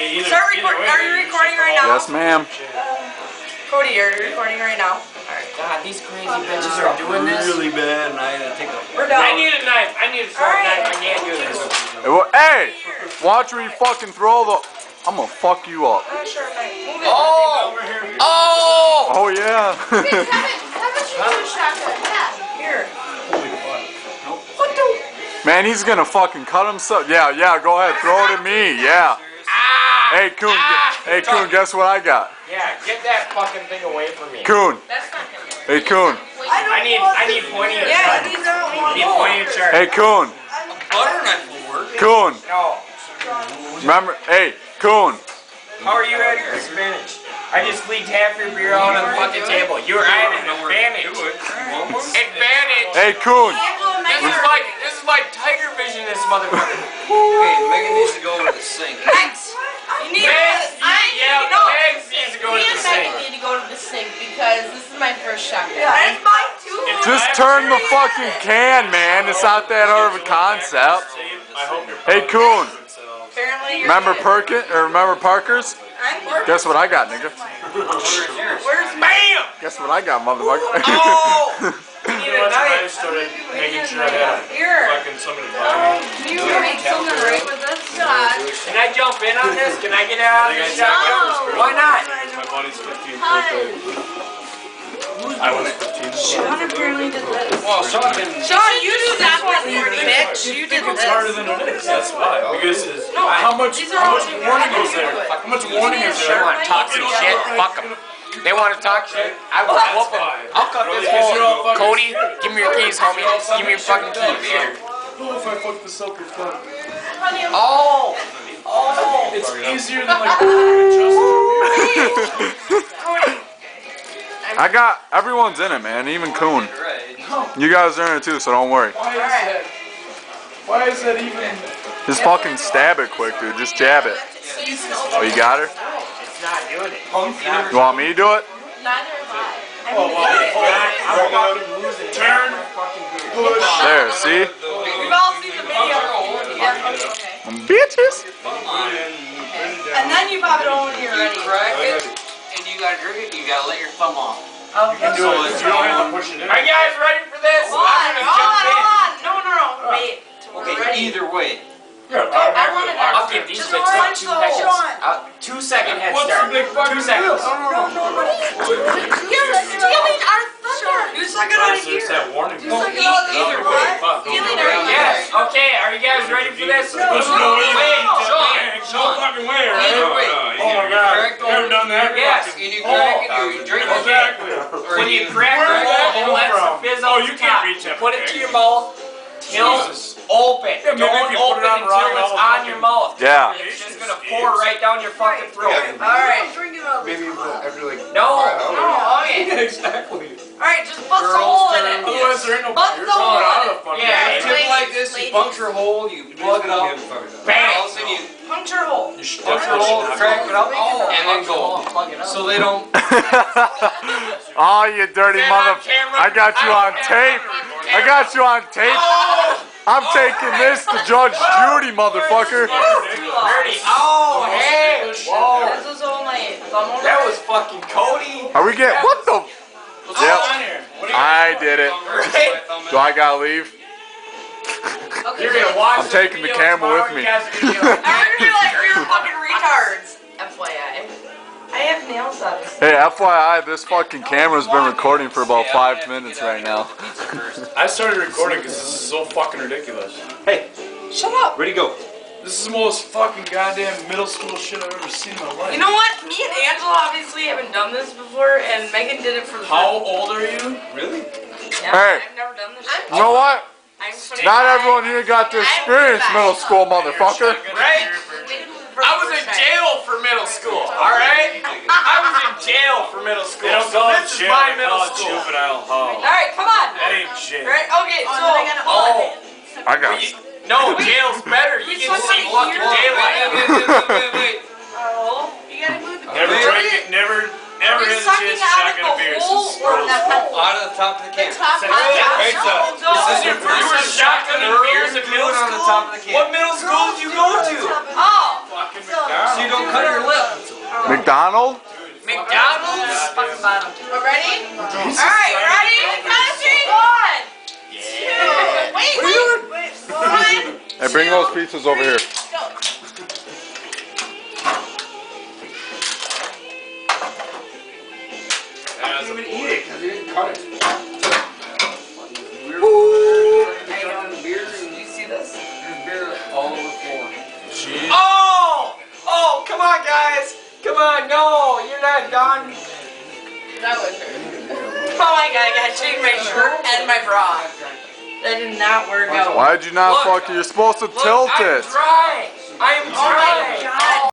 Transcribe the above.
Start recording. Are you recording right now? Yes, ma'am. Cody, are you recording right now? Alright, God, these crazy bitches are doing this. Really bad, and I had to take a. We're done. I need a knife. I need a sharp knife. I can't do this. Hey, watch me fucking throw the. I'm gonna fuck you up. Sure, move it. Oh! Oh! Oh yeah. Have a shotgun. Yeah. Here. What the? Man, he's gonna fucking cut himself. Yeah, go ahead, throw it at me. Yeah. Hey, Coon. Hey, Coon. Guess what I got? Yeah, get that fucking thing away from me. Coon. That's not him. Hey, Coon. I need pointy and Yeah, sharp. these are I need pointy and sharp. Hey, Coon. Butter knife will work. Coon. No. Remember? Hey, Coon. How are you at your Spanish? I just leaked half your beer out on the fucking table. I had an advantage. Advantage. Hey, Coon. This is like Tiger Vision, this motherfucker. Hey, Megan needs to go over the sink. You need Megs, Megs needs to go to the sink. need to go to the sink because this is my first shotgun. That's mine too. Just turn the fucking can, man. It's not that hard of a concept. Hey, Coon. Apparently you're Remember good. Parker's? Guess what I got, nigga? Where's Bam! Guess what I got, motherfucker? Oh! I need a I knife. started making sure I had Here. fucking somebody buy me. Can you make something right with this? Can I jump in on this? Can I get out of this shotgun? Why not? My buddy's 15th birthday. I was 15. Sean apparently did this. Well, shotgun. Sean, you do this one for me, bitch. You did It's harder this. than it is. That's why. Because No, how much these are all warning is there? How much warning is They there? want to talk some shit? Fuck them. They want to talk shit? I will whoop them. I'll cut this hole. Cody, give me your keys, homie. Give me your fucking keys. Oh, if I fuck this up, it's fun. Oh! Oh! It's easier than like I got everyone's in it, man. Even Coon. You guys are in it too, so don't worry. Why is that even? Just fucking stab it quick, dude. Just jab it. Oh, you got her? It's not doing it. You want me to do it? Neither am I. I'm fucking losing. Turn. There, see? We've all seen the video. Yeah, okay. Bitches. And then you pop it on when you're ready. Crack it, and you gotta drink it. You gotta let your thumb off. Okay. Do it. You don't have to push it in. Are you guys ready for this? Hold on, hold on. No. Wait. Till we're Okay, ready. either way. I'll give these Just bitches 2 punch the seconds. hole. 2 second head What's the start. big fucking 2 seconds. Stealing our thunder. You suck it out of There's here. that warning. You suck it out of here. What? Stealing our Yes. Okay. Are you guys ready for this? There's no way. Wait, No fucking way, right? Either way. Oh my god. Never done that? Yes. And you crack it, or you drink it. Exactly. When you crack Where the did that hole, it come lets from? the fizz Oh, off you the can't top. reach that Put it big. to your mouth till Jesus. open. Yeah, maybe if Don't you put open it on until right, it's all on the your mouth. Yeah. It's just gonna pour right down your fucking throat. Alright. Maybe after like. No. Okay. Exactly. Alright, just bust a hole in it. Otherwise, there ain't no Bust you're the hole going out in of the fucking Yeah, thing. Tip like this, you puncture a hole, you plug it up, Bang. all of a sudden you Puncture hole. puncture a hole, crack it up, and then go. So they don't. Oh, you dirty mother! I got you on tape. I got you on tape. I'm taking this to Judge Judy, motherfucker. Dirty. Oh, hey. Whoa. This is only thumb over. That was fucking Cody. Are we getting what the? What's Yep. going on here? What are you I did it. Do I gotta leave? Okay, You're gonna watch I'm this taking the video camera tomorrow, with me. you guys are gonna be like, I'm gonna be like, you're fucking retards. FYI. I have nail subs. Hey, FYI, this fucking camera's been recording for about 5 minutes right now. I started recording because this is so fucking ridiculous. Hey, Shut up. ready to go. This is the most fucking goddamn middle school shit I've ever seen in my life. You know what? Me and Angela obviously haven't done this before, and Megan did it for the How old are you? Really? Yeah, Hey. I've never done this. You know what? I'm putting Not my- everyone here got to experience middle school, motherfucker. right? I was in jail for middle school, alright? I was in jail for middle school. They don't So call it this is jail, my they middle call it school. juvenile hall. Alright, come on. That ain't jail. Right? Okay, so. Oh, I got. no, jail's better. You can see fucking daylight. Wait. Oh, you gotta move the Never camera. drink it, never Are we had a sucking chance to out shotgun a of beer. the hole or the hole? Out of the top of the can. Top This This is your first We're shotgunning beers in middle on the school? top of the can. What middle school did you go to? Oh, Fucking So you don't cut Alright, ready? Count of three. 1, 2. Wait. 1. Hey, bring those pizzas over here. Go. I didn't even eat it because he didn't cut it. Beer, did you see this? There's beer all over the floor. Oh! Oh, come on, guys. Come on, no, you're not done. That was her. Oh my god, I gotta change my shirt and my bra. That did not work out. Why'd you not Look. fuck it? You're supposed to Look, tilt I'm it. dry. I'm Oh my dry. god.